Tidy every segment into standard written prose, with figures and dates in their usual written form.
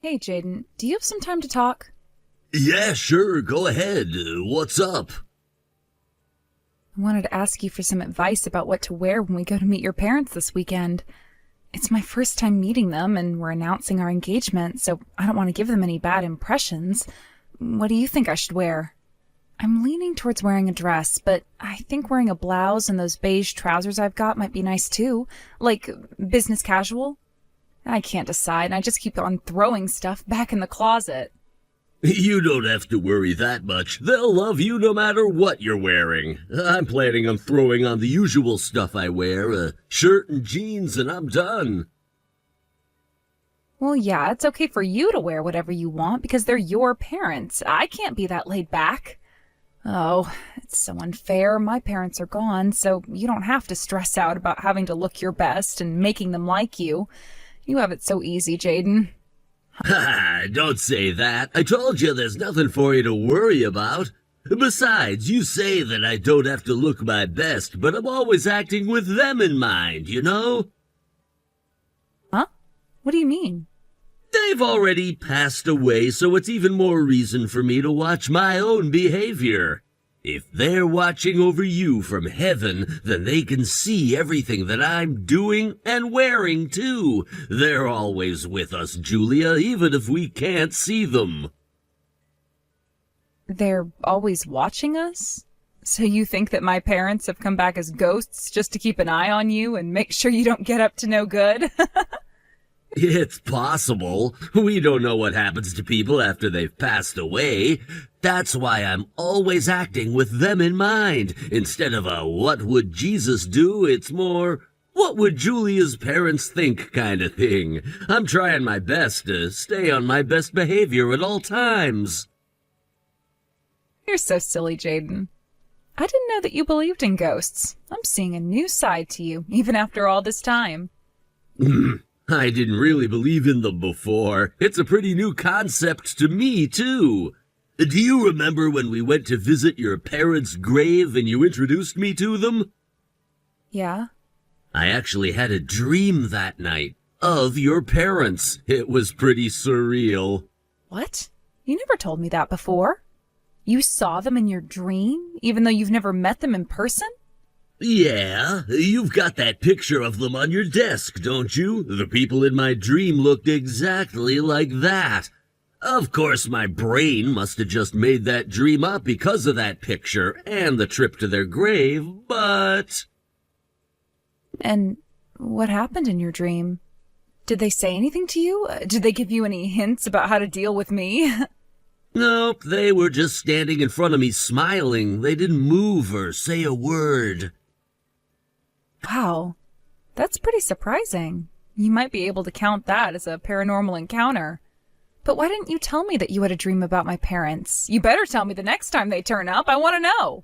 Hey, Jaden, do you have some time to talk? Yeah, sure, go ahead. What's up? I wanted to ask you for some advice about what to wear when we go to meet your parents this weekend. It's my first time meeting them, and we're announcing our engagement, so I don't want to give them any bad impressions. What do you think I should wear? I'm leaning towards wearing a dress, but I think wearing a blouse and those beige trousers I've got might be nice too. Like, business casual? I can't decide, and I just keep on throwing stuff back in the closet. You don't have to worry that much. They'll love you no matter what you're wearing. I'm planning on throwing on the usual stuff I wear, a shirt and jeans, and I'm done. Well, yeah, it's okay for you to wear whatever you want because they're your parents. I can't be that laid back. Oh, it's so unfair. My parents are gone, so you don't have to stress out about having to look your best and making them like you. You have it so easy, Jaden. Ha! Don't say that. I told you there's nothing for you to worry about. Besides, you say that I don't have to look my best, but I'm always acting with them in mind, you know? Huh? What do you mean? They've already passed away, so it's even more reason for me to watch my own behavior. If they're watching over you from heaven, then they can see everything that I'm doing and wearing, too. They're always with us, Julia, even if we can't see them. They're always watching us? So you think that my parents have come back as ghosts just to keep an eye on you and make sure you don't get up to no good? It's possible. We don't know what happens to people after they've passed away. That's why I'm always acting with them in mind. Instead of a what would Jesus do, it's more what would Julia's parents think kind of thing. I'm trying my best to stay on my best behavior at all times. You're so silly, Jaden. I didn't know that you believed in ghosts. I'm seeing a new side to you, even after all this time. I didn't really believe in them before. It's a pretty new concept to me, too. Do you remember when we went to visit your parents' grave and you introduced me to them? Yeah? I actually had a dream that night of your parents. It was pretty surreal. What? You never told me that before. You saw them in your dream, even though you've never met them in person? Yeah, you've got that picture of them on your desk, don't you? The people in my dream looked exactly like that. Of course, my brain must have just made that dream up because of that picture and the trip to their grave, but... And what happened in your dream? Did they say anything to you? Did they give you any hints about how to deal with me? Nope, they were just standing in front of me smiling. They didn't move or say a word. Wow, that's pretty surprising. You might be able to count that as a paranormal encounter. But why didn't you tell me that you had a dream about my parents? You better tell me the next time they turn up. I want to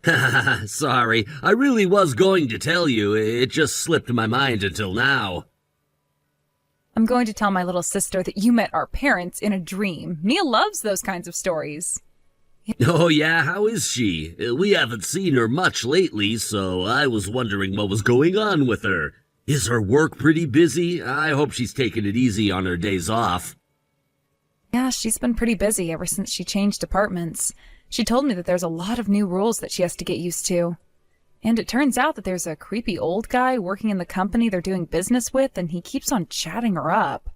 know. Sorry, I really was going to tell you. It just slipped my mind until now. I'm going to tell my little sister that you met our parents in a dream. Nia loves those kinds of stories. Oh yeah, how is she? We haven't seen her much lately, so I was wondering what was going on with her. Is her work pretty busy? I hope she's taking it easy on her days off. Yeah, she's been pretty busy ever since she changed departments. She told me that there's a lot of new rules that she has to get used to. And it turns out that there's a creepy old guy working in the company they're doing business with, and he keeps on chatting her up.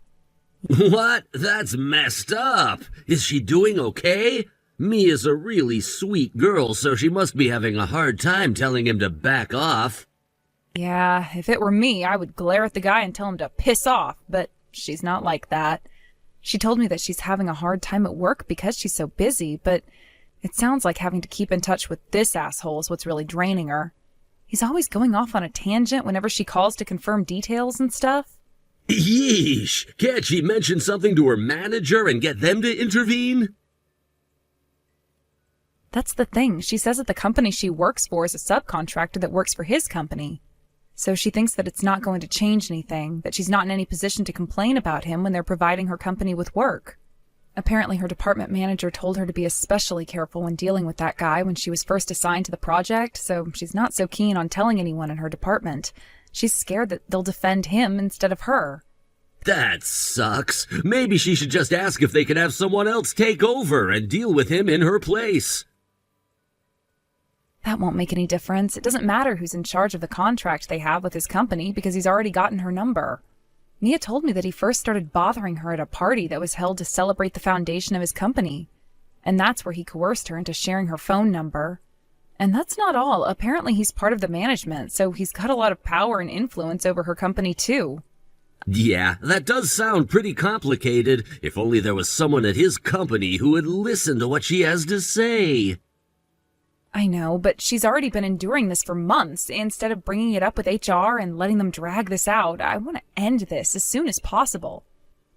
What? That's messed up. Is she doing okay? Mia's a really sweet girl, so she must be having a hard time telling him to back off. Yeah, if it were me, I would glare at the guy and tell him to piss off, but she's not like that. She told me that she's having a hard time at work because she's so busy, but it sounds like having to keep in touch with this asshole is what's really draining her. He's always going off on a tangent whenever she calls to confirm details and stuff. Yeesh! Can't she mention something to her manager and get them to intervene? That's the thing. She says that the company she works for is a subcontractor that works for his company. So she thinks that it's not going to change anything, that she's not in any position to complain about him when they're providing her company with work. Apparently her department manager told her to be especially careful when dealing with that guy when she was first assigned to the project, so she's not so keen on telling anyone in her department. She's scared that they'll defend him instead of her. That sucks. Maybe she should just ask if they can have someone else take over and deal with him in her place. That won't make any difference. It doesn't matter who's in charge of the contract they have with his company because he's already gotten her number. Mia told me that he first started bothering her at a party that was held to celebrate the foundation of his company. And that's where he coerced her into sharing her phone number. And that's not all. Apparently he's part of the management, so he's got a lot of power and influence over her company too. Yeah, that does sound pretty complicated. If only there was someone at his company who would listen to what she has to say. I know, but she's already been enduring this for months. Instead of bringing it up with HR and letting them drag this out, I want to end this as soon as possible.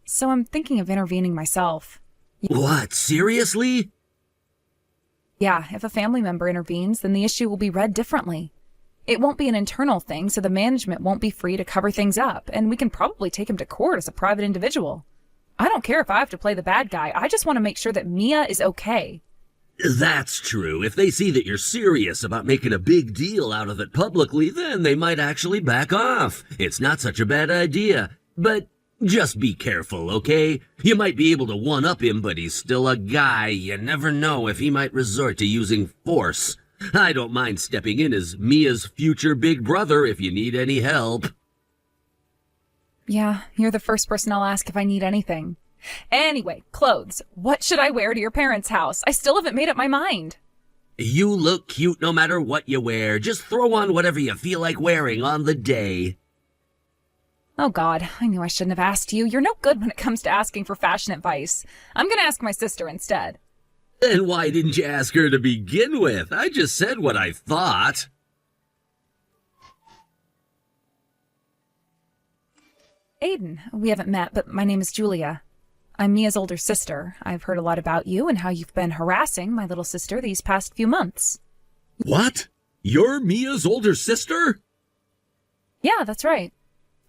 So I'm thinking of intervening myself. What, seriously? Yeah, if a family member intervenes, then the issue will be read differently. It won't be an internal thing, so the management won't be free to cover things up, and we can probably take him to court as a private individual. I don't care if I have to play the bad guy. I just want to make sure that Mia is okay. That's true. If they see that you're serious about making a big deal out of it publicly, then they might actually back off. It's not such a bad idea. But just be careful, okay? You might be able to one-up him, but he's still a guy. You never know if he might resort to using force. I don't mind stepping in as Mia's future big brother if you need any help. Yeah, you're the first person I'll ask if I need anything. Anyway, clothes. What should I wear to your parents' house? I still haven't made up my mind. You look cute no matter what you wear. Just throw on whatever you feel like wearing on the day. Oh God, I knew I shouldn't have asked you. You're no good when it comes to asking for fashion advice. I'm gonna ask my sister instead. Then why didn't you ask her to begin with? I just said what I thought. Aiden, we haven't met, but my name is Julia. I'm Mia's older sister. I've heard a lot about you and how you've been harassing my little sister these past few months. What? You're Mia's older sister? Yeah, that's right.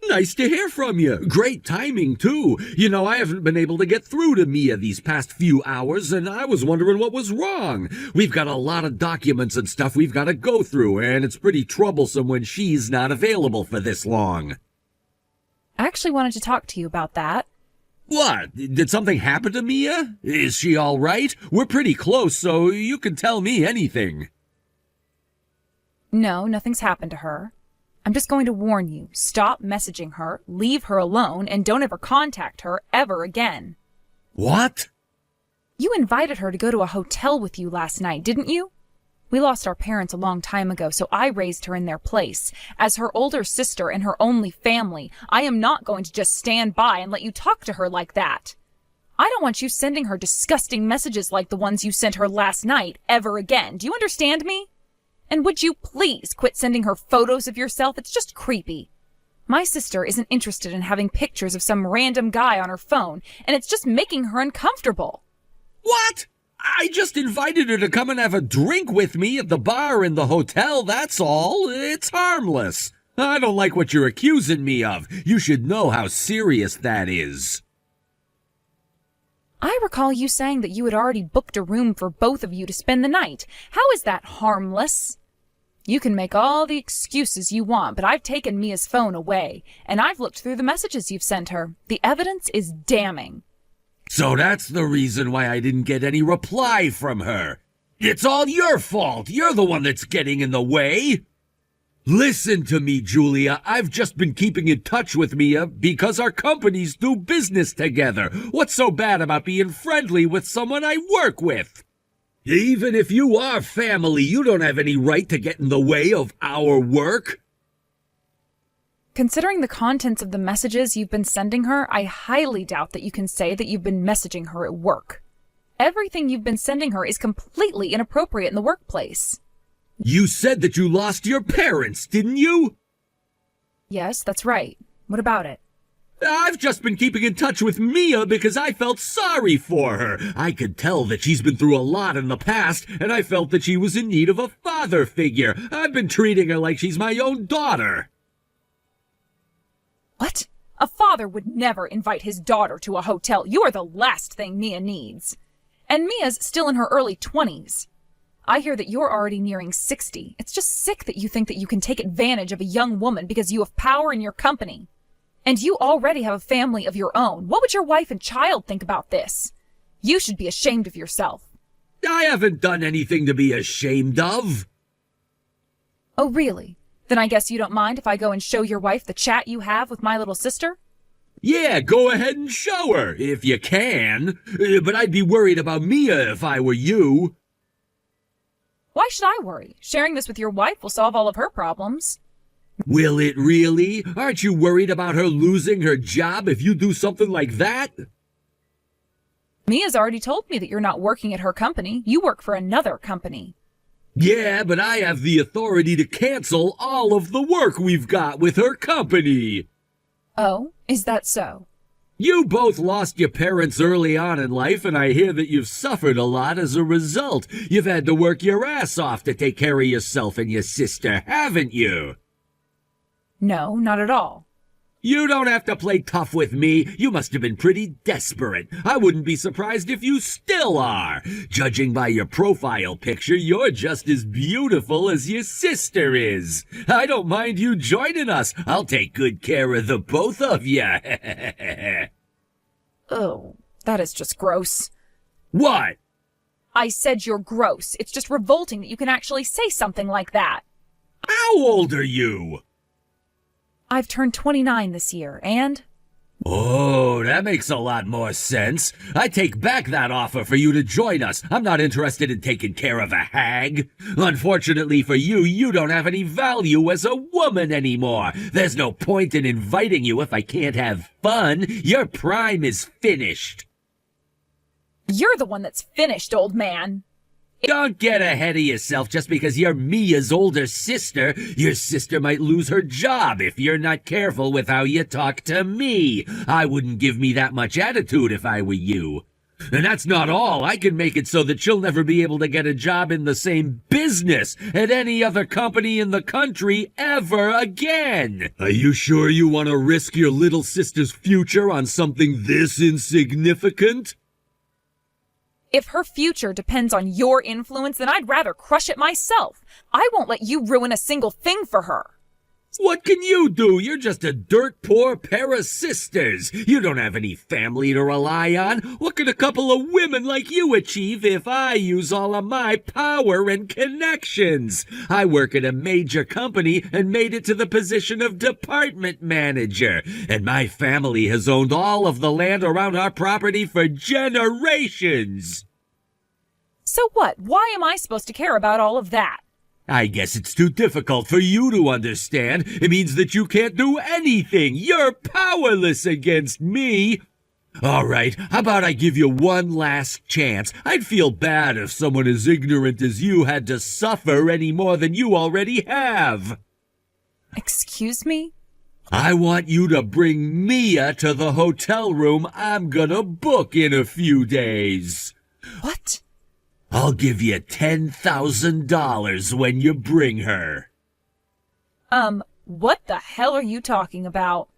Nice to hear from you. Great timing, too. You know, I haven't been able to get through to Mia these past few hours, and I was wondering what was wrong. We've got a lot of documents and stuff we've got to go through, and it's pretty troublesome when she's not available for this long. I actually wanted to talk to you about that. What? Did something happen to Mia? Is she all right? We're pretty close, so you can tell me anything. No, nothing's happened to her. I'm just going to warn you, stop messaging her, leave her alone, and don't ever contact her ever again. What? You invited her to go to a hotel with you last night, didn't you? We lost our parents a long time ago, so I raised her in their place. As her older sister and her only family, I am not going to just stand by and let you talk to her like that. I don't want you sending her disgusting messages like the ones you sent her last night ever again. Do you understand me? And would you please quit sending her photos of yourself? It's just creepy. My sister isn't interested in having pictures of some random guy on her phone, and it's just making her uncomfortable. What? I just invited her to come and have a drink with me at the bar in the hotel, that's all. It's harmless. I don't like what you're accusing me of. You should know how serious that is. I recall you saying that you had already booked a room for both of you to spend the night. How is that harmless? You can make all the excuses you want, but I've taken Mia's phone away, and I've looked through the messages you've sent her. The evidence is damning. So that's the reason why I didn't get any reply from her. It's all your fault. You're the one that's getting in the way. Listen to me, Julia. I've just been keeping in touch with Mia because our companies do business together. What's so bad about being friendly with someone I work with? Even if you are family, you don't have any right to get in the way of our work. Considering the contents of the messages you've been sending her, I highly doubt that you can say that you've been messaging her at work. Everything you've been sending her is completely inappropriate in the workplace. You said that you lost your parents, didn't you? Yes, that's right. What about it? I've just been keeping in touch with Mia because I felt sorry for her. I could tell that she's been through a lot in the past, and I felt that she was in need of a father figure. I've been treating her like she's my own daughter. What? A father would never invite his daughter to a hotel. You are the last thing Mia needs. And Mia's still in her early 20s. I hear that you're already nearing 60. It's just sick that you think that you can take advantage of a young woman because you have power in your company. And you already have a family of your own. What would your wife and child think about this? You should be ashamed of yourself. I haven't done anything to be ashamed of. Oh, really? Then I guess you don't mind if I go and show your wife the chat you have with my little sister? Yeah, go ahead and show her, if you can. But I'd be worried about Mia if I were you. Why should I worry? Sharing this with your wife will solve all of her problems. Will it really? Aren't you worried about her losing her job if you do something like that? Mia's already told me that you're not working at her company. You work for another company. Yeah, but I have the authority to cancel all of the work we've got with her company. Oh, is that so? You both lost your parents early on in life, and I hear that you've suffered a lot as a result. You've had to work your ass off to take care of yourself and your sister, haven't you? No, not at all. You don't have to play tough with me. You must have been pretty desperate. I wouldn't be surprised if you still are. Judging by your profile picture, you're just as beautiful as your sister is. I don't mind you joining us. I'll take good care of the both of you. Oh, that is just gross. What? I said you're gross. It's just revolting that you can actually say something like that. How old are you? I've turned 29 this year, and... Oh, that makes a lot more sense. I take back that offer for you to join us. I'm not interested in taking care of a hag. Unfortunately for you, you don't have any value as a woman anymore. There's no point in inviting you if I can't have fun. Your prime is finished. You're the one that's finished, old man. Don't get ahead of yourself just because you're Mia's older sister. Your sister might lose her job if you're not careful with how you talk to me. I wouldn't give me that much attitude if I were you. And that's not all. I can make it so that she'll never be able to get a job in the same business at any other company in the country ever again. Are you sure you want to risk your little sister's future on something this insignificant? If her future depends on your influence, then I'd rather crush it myself. I won't let you ruin a single thing for her. What can you do? You're just a dirt poor pair of sisters. You don't have any family to rely on. What can a couple of women like you achieve if I use all of my power and connections? I work at a major company and made it to the position of department manager. And my family has owned all of the land around our property for generations. So what? Why am I supposed to care about all of that? I guess it's too difficult for you to understand. It means that you can't do anything. You're powerless against me. All right, how about I give you one last chance? I'd feel bad if someone as ignorant as you had to suffer any more than you already have. Excuse me? I want you to bring Mia to the hotel room I'm gonna book in a few days. What? I'll give you $10,000 when you bring her. What the hell are you talking about?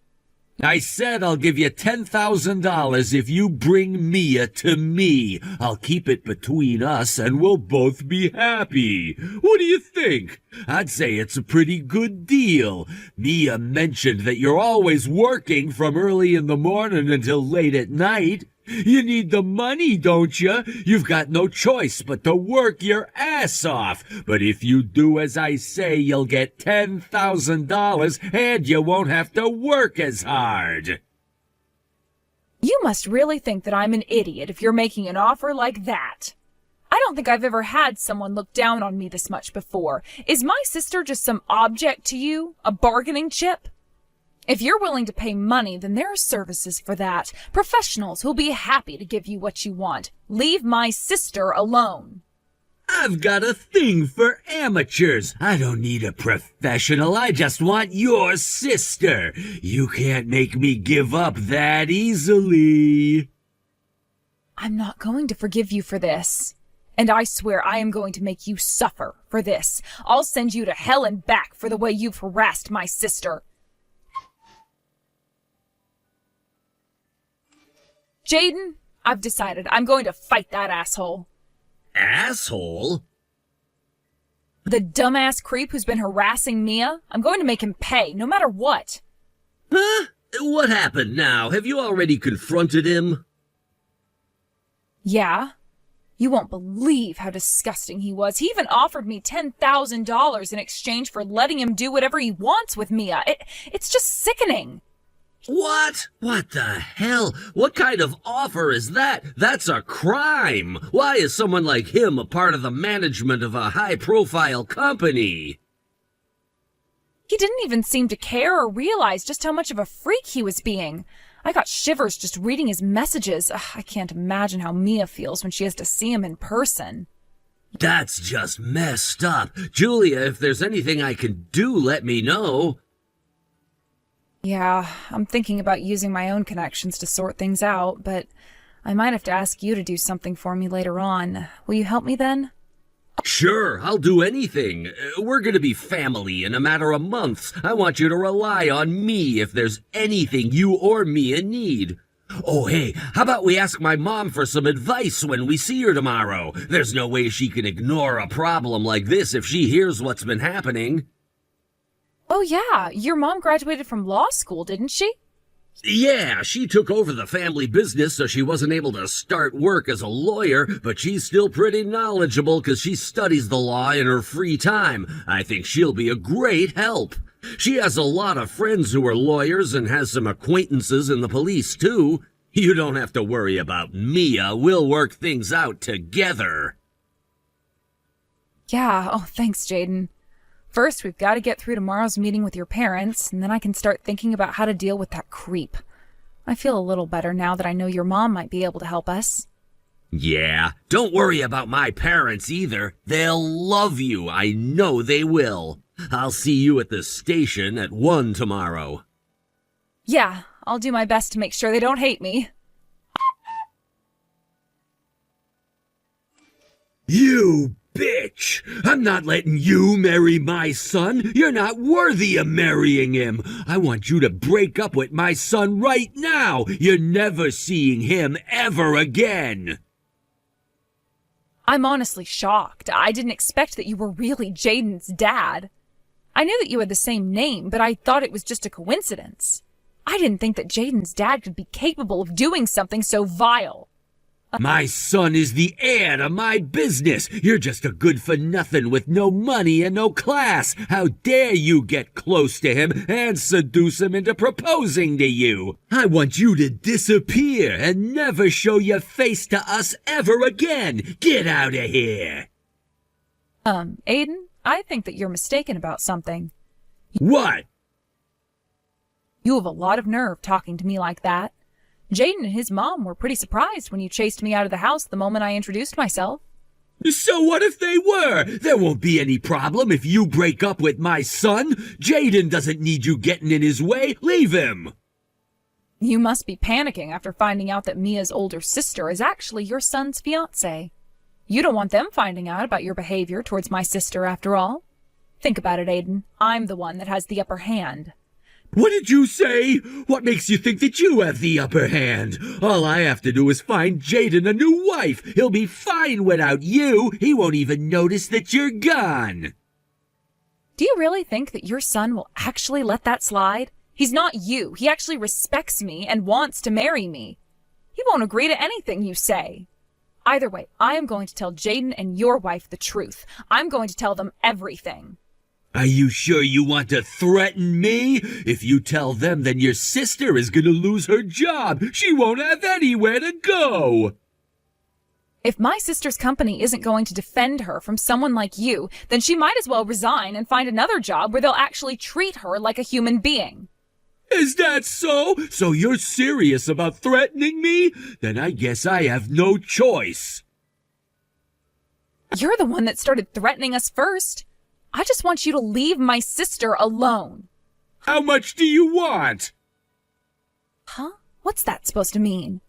I said I'll give you $10,000 if you bring Mia to me. I'll keep it between us and we'll both be happy. What do you think? I'd say it's a pretty good deal. Mia mentioned that you're always working from early in the morning until late at night. You need the money, don't you? You've got no choice but to work your ass off. But if you do as I say, you'll get $10,000 and you won't have to work as hard. You must really think that I'm an idiot if you're making an offer like that. I don't think I've ever had someone look down on me this much before. Is my sister just some object to you? A bargaining chip? If you're willing to pay money, then there are services for that. Professionals who'll be happy to give you what you want. Leave my sister alone. I've got a thing for amateurs. I don't need a professional. I just want your sister. You can't make me give up that easily. I'm not going to forgive you for this. And I swear I am going to make you suffer for this. I'll send you to hell and back for the way you've harassed my sister. Jaden, I've decided I'm going to fight that asshole. Asshole? The dumbass creep who's been harassing Mia? I'm going to make him pay, no matter what. Huh? What happened now? Have you already confronted him? Yeah. You won't believe how disgusting he was. He even offered me $10,000 in exchange for letting him do whatever he wants with Mia. It's just sickening. What? What the hell? What kind of offer is that? That's a crime. Why is someone like him a part of the management of a high-profile company? He didn't even seem to care or realize just how much of a freak he was being. I got shivers just reading his messages. Ugh, I can't imagine how Mia feels when she has to see him in person. That's just messed up. Julia, if there's anything I can do, let me know. Yeah, I'm thinking about using my own connections to sort things out, but I might have to ask you to do something for me later on. Will you help me then? Sure, I'll do anything. We're gonna be family in a matter of months. I want you to rely on me if there's anything you or Mia need. Oh, hey, how about we ask my mom for some advice when we see her tomorrow? There's no way she can ignore a problem like this if she hears what's been happening. Oh yeah, your mom graduated from law school, didn't she? Yeah, she took over the family business, so she wasn't able to start work as a lawyer, but she's still pretty knowledgeable because she studies the law in her free time. I think she'll be a great help. She has a lot of friends who are lawyers and has some acquaintances in the police, too. You don't have to worry about Mia. We'll work things out together. Yeah, oh thanks, Jaden. First, we've got to get through tomorrow's meeting with your parents, and then I can start thinking about how to deal with that creep. I feel a little better now that I know your mom might be able to help us. Yeah, don't worry about my parents either. They'll love you. I know they will. I'll see you at the station at 1 tomorrow. Yeah, I'll do my best to make sure they don't hate me. You bitch! I'm not letting you marry my son. You're not worthy of marrying him. I want you to break up with my son right now. You're never seeing him ever again. I'm honestly shocked. I didn't expect that you were really Jaden's dad. I knew that you had the same name, but I thought it was just a coincidence. I didn't think that Jaden's dad could be capable of doing something so vile. My son is the heir to my business. You're just a good-for-nothing with no money and no class. How dare you get close to him and seduce him into proposing to you? I want you to disappear and never show your face to us ever again. Get out of here. Aiden, I think that you're mistaken about something. What? You have a lot of nerve talking to me like that. Jaden and his mom were pretty surprised when you chased me out of the house the moment I introduced myself. So what if they were? There won't be any problem if you break up with my son. Jaden doesn't need you getting in his way. Leave him. You must be panicking after finding out that Mia's older sister is actually your son's fiancé. You don't want them finding out about your behavior towards my sister after all. Think about it, Aiden. I'm the one that has the upper hand. What did you say? What makes you think that you have the upper hand? All I have to do is find Jaden a new wife. He'll be fine without you. He won't even notice that you're gone. Do you really think that your son will actually let that slide? He's not you. He actually respects me and wants to marry me. He won't agree to anything you say. Either way, I am going to tell Jaden and your wife the truth. I'm going to tell them everything. Are you sure you want to threaten me? If you tell them, then your sister is going to lose her job. She won't have anywhere to go. If my sister's company isn't going to defend her from someone like you, then she might as well resign and find another job where they'll actually treat her like a human being. Is that so? So you're serious about threatening me? Then I guess I have no choice. You're the one that started threatening us first. I just want you to leave my sister alone. How much do you want? Huh? What's that supposed to mean?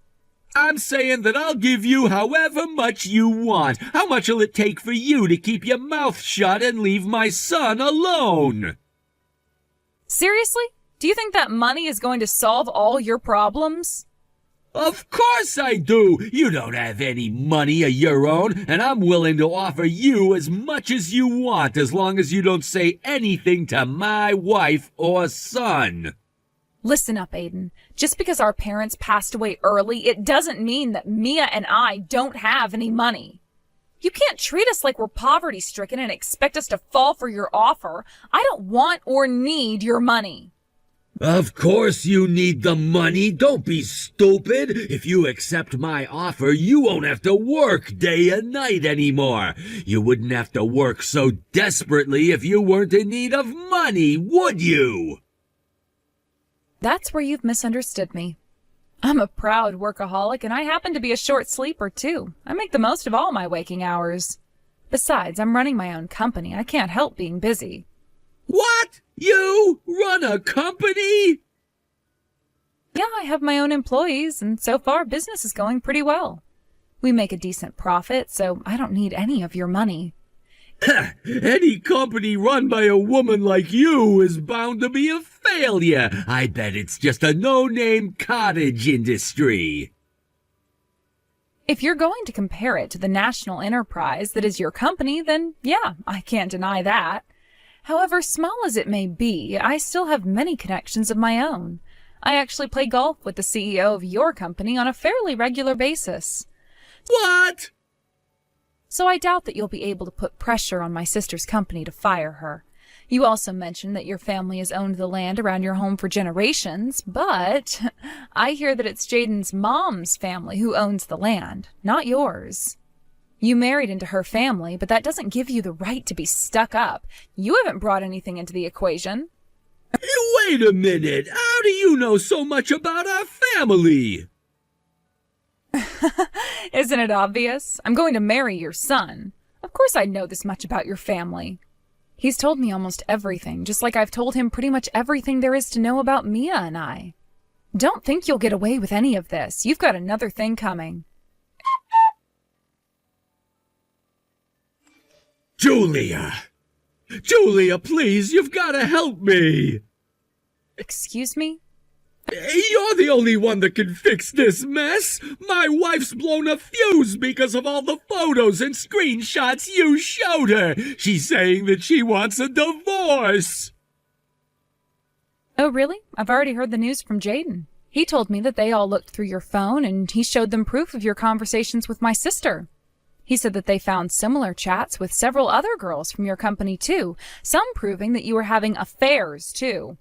I'm saying that I'll give you however much you want. How much will it take for you to keep your mouth shut and leave my son alone? Seriously? Do you think that money is going to solve all your problems? Of course I do! You don't have any money of your own, and I'm willing to offer you as much as you want as long as you don't say anything to my wife or son. Listen up, Aiden. Just because our parents passed away early, it doesn't mean that Mia and I don't have any money. You can't treat us like we're poverty-stricken and expect us to fall for your offer. I don't want or need your money. Of course you need the money. Don't be stupid. If you accept my offer, you won't have to work day and night anymore. You wouldn't have to work so desperately if you weren't in need of money, would you? That's where you've misunderstood me. I'm a proud workaholic, and I happen to be a short sleeper, too. I make the most of all my waking hours. Besides, I'm running my own company. I can't help being busy. What? You run a company? Yeah, I have my own employees, and so far business is going pretty well. We make a decent profit, so I don't need any of your money. Any company run by a woman like you is bound to be a failure. I bet it's just a no-name cottage industry. If you're going to compare it to the national enterprise that is your company, then yeah, I can't deny that. However small as it may be, I still have many connections of my own. I actually play golf with the CEO of your company on a fairly regular basis. What? So I doubt that you'll be able to put pressure on my sister's company to fire her. You also mentioned that your family has owned the land around your home for generations, but I hear that it's Jaden's mom's family who owns the land, not yours. You married into her family, but that doesn't give you the right to be stuck up. You haven't brought anything into the equation. Wait a minute. How do you know so much about our family? Isn't it obvious? I'm going to marry your son. Of course I know this much about your family. He's told me almost everything, just like I've told him pretty much everything there is to know about Mia and I. Don't think you'll get away with any of this. You've got another thing coming. Julia! Julia, please, you've got to help me! Excuse me? You're the only one that can fix this mess! My wife's blown a fuse because of all the photos and screenshots you showed her! She's saying that she wants a divorce! Oh, really? I've already heard the news from Jaden. He told me that they all looked through your phone and he showed them proof of your conversations with my sister. He said that they found similar chats with several other girls from your company, too, some proving that you were having affairs, too.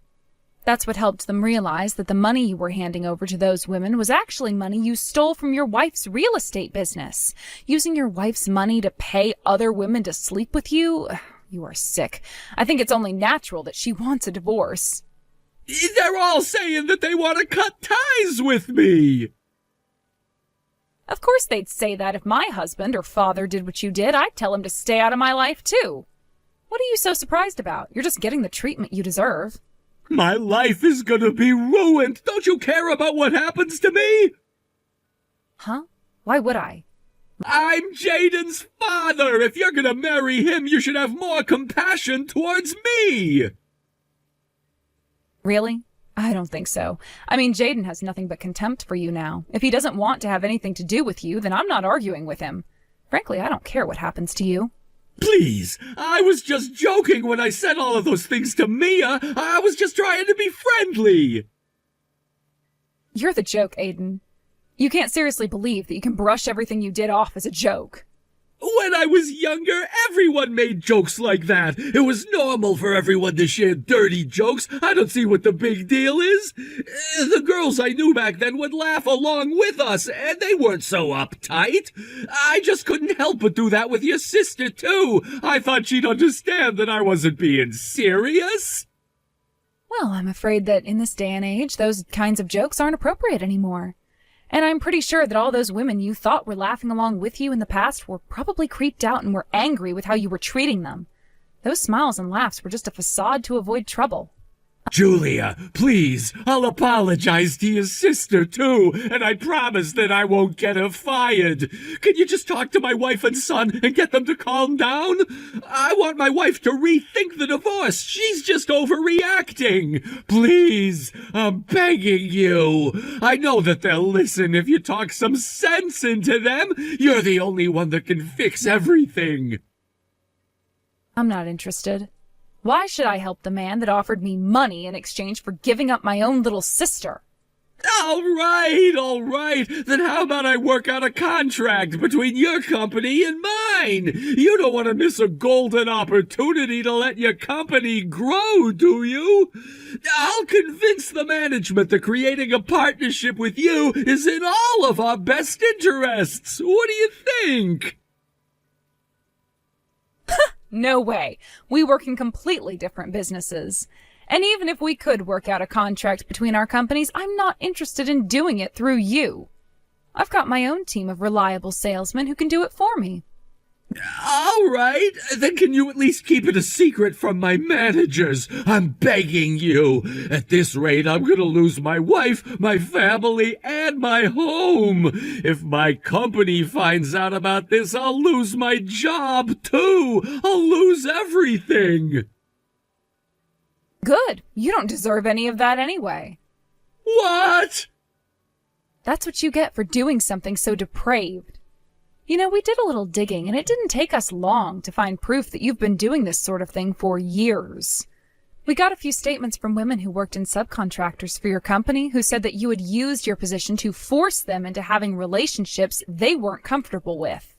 That's what helped them realize that the money you were handing over to those women was actually money you stole from your wife's real estate business. Using your wife's money to pay other women to sleep with you? You are sick. I think it's only natural that she wants a divorce. They're all saying that they want to cut ties with me! Of course they'd say that if my husband or father did what you did. I'd tell him to stay out of my life, too. What are you so surprised about? You're just getting the treatment you deserve. My life is gonna be ruined! Don't you care about what happens to me? Huh? Why would I? I'm Jaden's father! If you're gonna marry him, you should have more compassion towards me! Really? I don't think so. I mean, Jaden has nothing but contempt for you now. If he doesn't want to have anything to do with you, then I'm not arguing with him. Frankly, I don't care what happens to you. Please, I was just joking when I said all of those things to Mia. I was just trying to be friendly. You're the joke, Aiden. You can't seriously believe that you can brush everything you did off as a joke. When I was younger, everyone made jokes like that. It was normal for everyone to share dirty jokes. I don't see what the big deal is. The girls I knew back then would laugh along with us, and they weren't so uptight. I just couldn't help but do that with your sister, too. I thought she'd understand that I wasn't being serious. Well, I'm afraid that in this day and age, those kinds of jokes aren't appropriate anymore. And I'm pretty sure that all those women you thought were laughing along with you in the past were probably creeped out and were angry with how you were treating them. Those smiles and laughs were just a facade to avoid trouble. Julia, please, I'll apologize to your sister, too, and I promise that I won't get her fired. Can you just talk to my wife and son and get them to calm down? I want my wife to rethink the divorce. She's just overreacting. Please, I'm begging you. I know that they'll listen if you talk some sense into them. You're the only one that can fix everything. I'm not interested. Why should I help the man that offered me money in exchange for giving up my own little sister? All right. Then how about I work out a contract between your company and mine? You don't want to miss a golden opportunity to let your company grow, do you? I'll convince the management that creating a partnership with you is in all of our best interests. What do you think? No way. We work in completely different businesses. And even if we could work out a contract between our companies, I'm not interested in doing it through you. I've got my own team of reliable salesmen who can do it for me. All right, then can you at least keep it a secret from my managers? I'm begging you. At this rate, I'm gonna lose my wife, my family, and my home. If my company finds out about this, I'll lose my job, too. I'll lose everything. Good. You don't deserve any of that anyway. What? That's what you get for doing something so depraved. You know, we did a little digging, and it didn't take us long to find proof that you've been doing this sort of thing for years. We got a few statements from women who worked in subcontractors for your company who said that you had used your position to force them into having relationships they weren't comfortable with.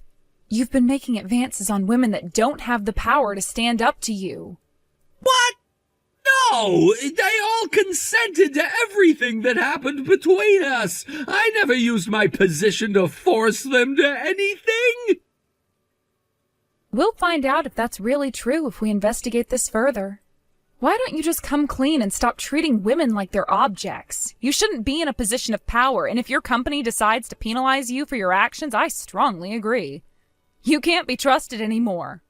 You've been making advances on women that don't have the power to stand up to you. What? No, they all consented to everything that happened between us. I never used my position to force them to anything. We'll find out if that's really true if we investigate this further. Why don't you just come clean and stop treating women like they're objects? You shouldn't be in a position of power, and if your company decides to penalize you for your actions, I strongly agree. You can't be trusted anymore.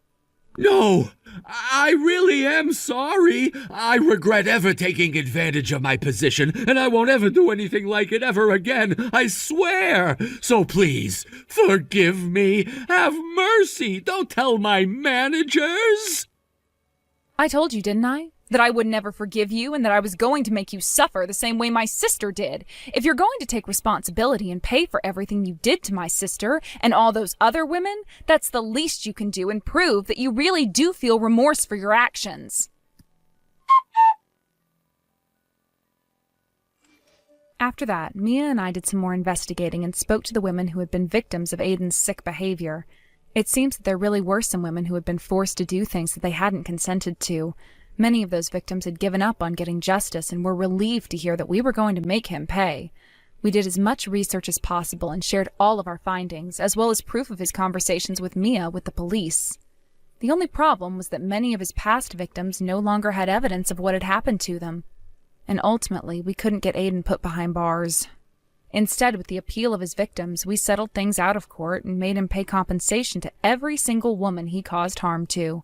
No, I really am sorry. I regret ever taking advantage of my position, and I won't ever do anything like it ever again, I swear. So please, forgive me. Have mercy. Don't tell my managers. I told you, didn't I? That I would never forgive you and that I was going to make you suffer the same way my sister did. If you're going to take responsibility and pay for everything you did to my sister and all those other women, that's the least you can do and prove that you really do feel remorse for your actions. After that, Mia and I did some more investigating and spoke to the women who had been victims of Aiden's sick behavior. It seems that there really were some women who had been forced to do things that they hadn't consented to. Many of those victims had given up on getting justice and were relieved to hear that we were going to make him pay. We did as much research as possible and shared all of our findings, as well as proof of his conversations with Mia with the police. The only problem was that many of his past victims no longer had evidence of what had happened to them. And ultimately, we couldn't get Aiden put behind bars. Instead, with the appeal of his victims, we settled things out of court and made him pay compensation to every single woman he caused harm to.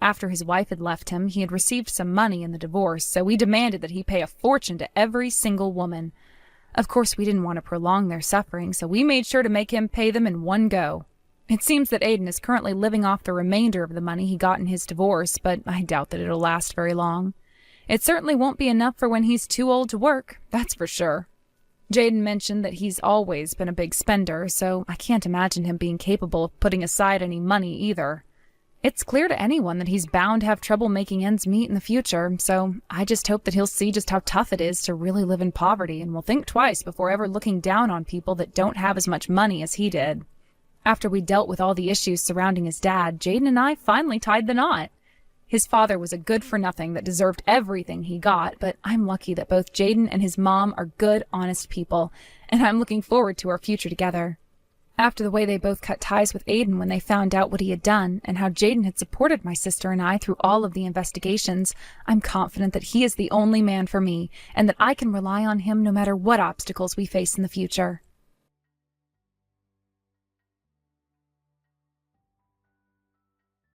After his wife had left him, he had received some money in the divorce, so we demanded that he pay a fortune to every single woman. Of course, we didn't want to prolong their suffering, so we made sure to make him pay them in one go. It seems that Aiden is currently living off the remainder of the money he got in his divorce, but I doubt that it'll last very long. It certainly won't be enough for when he's too old to work, that's for sure. Jaden mentioned that he's always been a big spender, so I can't imagine him being capable of putting aside any money either. It's clear to anyone that he's bound to have trouble making ends meet in the future, so I just hope that he'll see just how tough it is to really live in poverty and will think twice before ever looking down on people that don't have as much money as he did. After we dealt with all the issues surrounding his dad, Jaden and I finally tied the knot. His father was a good-for-nothing that deserved everything he got, but I'm lucky that both Jaden and his mom are good, honest people, and I'm looking forward to our future together. After the way they both cut ties with Aiden when they found out what he had done, and how Jaden had supported my sister and I through all of the investigations, I'm confident that he is the only man for me, and that I can rely on him no matter what obstacles we face in the future.